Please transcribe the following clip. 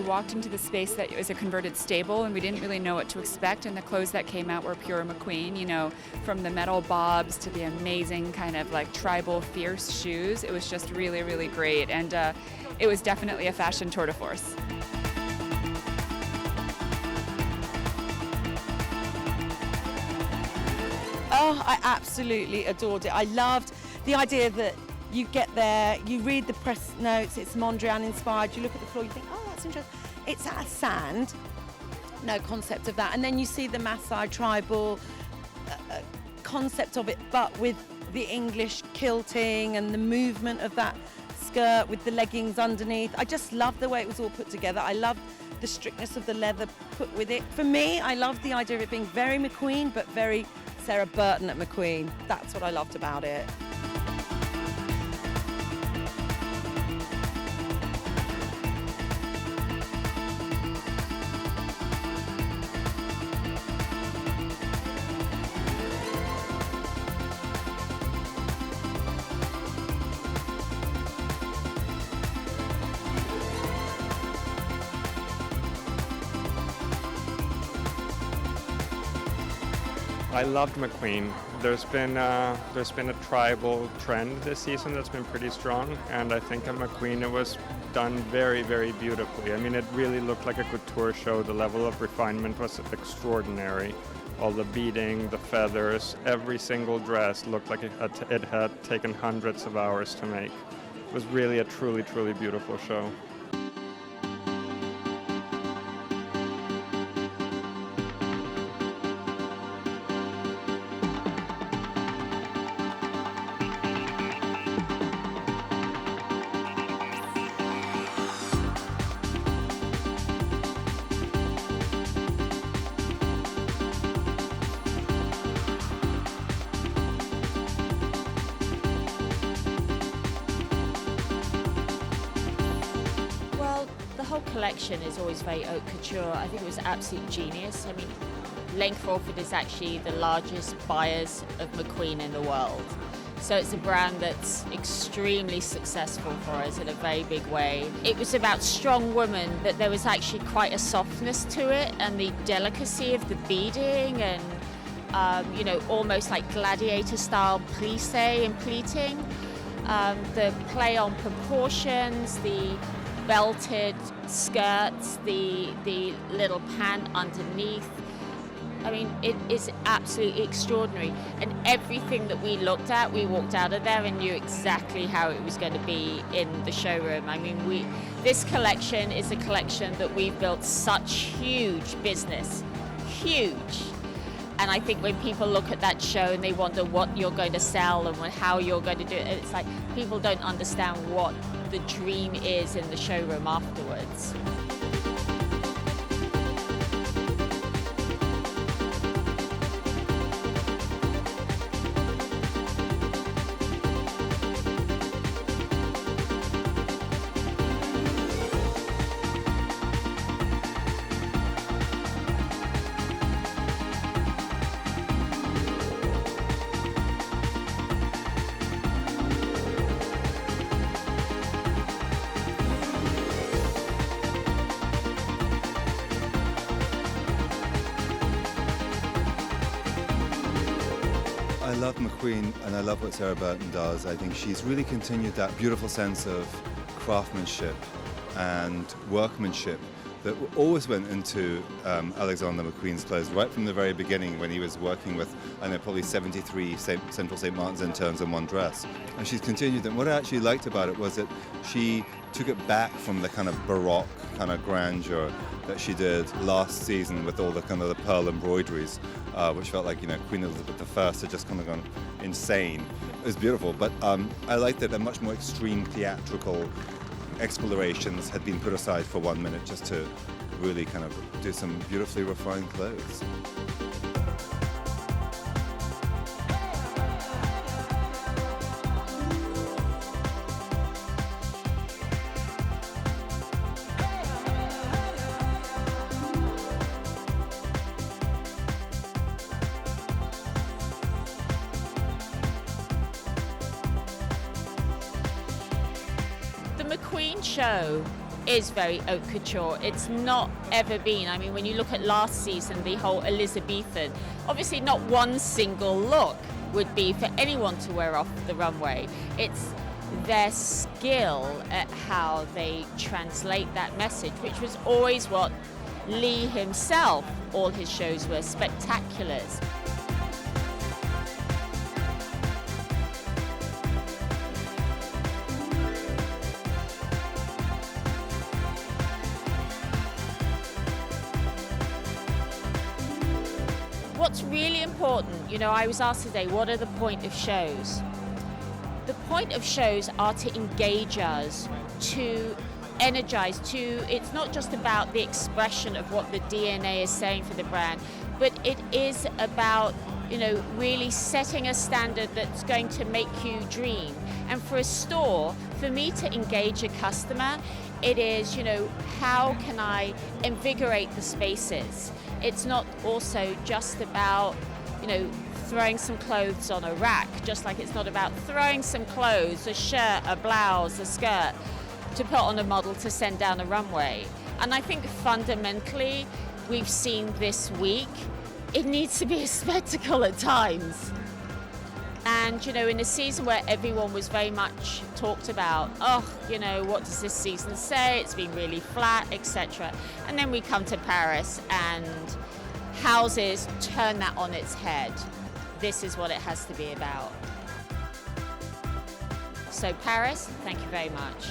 we walked into the space that was a converted stable, and we didn't really know what to expect, and the clothes that came out were pure McQueen, you know, from the metal bobs to the amazing kind of like tribal fierce shoes. It was just really, really great, and it was definitely a fashion tour de force. Oh, I absolutely adored it. I loved the idea that you get there, you read the press notes, it's Mondrian inspired, you look at the floor, you think, oh, that's interesting. It's out of sand, no concept of that. And then you see the Maasai tribal concept of it, but with the English kilting and the movement of that skirt with the leggings underneath. I just loved the way it was all put together. I loved the strictness of the leather put with it. For me, I loved the idea of it being very McQueen, but very Sarah Burton at McQueen. That's what I loved about it. I loved McQueen. There's been a tribal trend this season that's been pretty strong, and I think at McQueen it was done very, very beautifully. I mean, it really looked like a couture show. The level of refinement was extraordinary. All the beading, the feathers, every single dress looked like it had taken hundreds of hours to make. It was really a truly, truly beautiful show. The whole collection is always very haute couture. I think it was absolute genius. I mean, Lane Crawford is actually the largest buyers of McQueen in the world. So it's a brand that's extremely successful for us in a very big way. It was about strong women, but there was actually quite a softness to it, and the delicacy of the beading and, you know, almost like gladiator style plissé and pleating. The play on proportions, the belted skirts, the little pant underneath. I mean, it is absolutely extraordinary. And everything that we looked at, we walked out of there and knew exactly how it was going to be in the showroom. I mean, this collection is a collection that we've built such huge business, huge. And I think when people look at that show and they wonder what you're going to sell and how you're going to do it, it's like people don't understand what the dream is in the showroom afterwards. I love McQueen and I love what Sarah Burton does. I think she's really continued that beautiful sense of craftsmanship and workmanship that always went into Alexander McQueen's clothes right from the very beginning when he was working with, I know, probably 73 Central St. Martin's interns in one dress. And she's continued them. What I actually liked about it was that she took it back from the kind of Baroque kind of grandeur that she did last season with all the kind of the pearl embroideries, which felt like, you know, Queen Elizabeth I had just kind of gone insane. It was beautiful, but I liked that a much more extreme theatrical explorations had been put aside for 1 minute just to really kind of do some beautifully refined clothes. The McQueen show is very haute couture. It's not ever been, I mean, when you look at last season, the whole Elizabethan, obviously not one single look would be for anyone to wear off the runway. It's their skill at how they translate that message, which was always what Lee himself, all his shows were spectaculars. What's really important, you know, I was asked today, what are the point of shows? The point of shows are to engage us, to energize, it's not just about the expression of what the DNA is saying for the brand, but it is about, you know, really setting a standard that's going to make you dream. And for a store, for me to engage a customer, it is, you know, how can I invigorate the spaces? It's not also just about, you know, throwing some clothes on a rack, just like it's not about throwing some clothes, a shirt, a blouse, a skirt, to put on a model to send down a runway. And I think fundamentally, we've seen this week, it needs to be a spectacle at times. And, you know, in a season where everyone was very much talked about, oh, you know, what does this season say? It's been really flat, etc. And then we come to Paris and houses turn that on its head. This is what it has to be about. So Paris, thank you very much.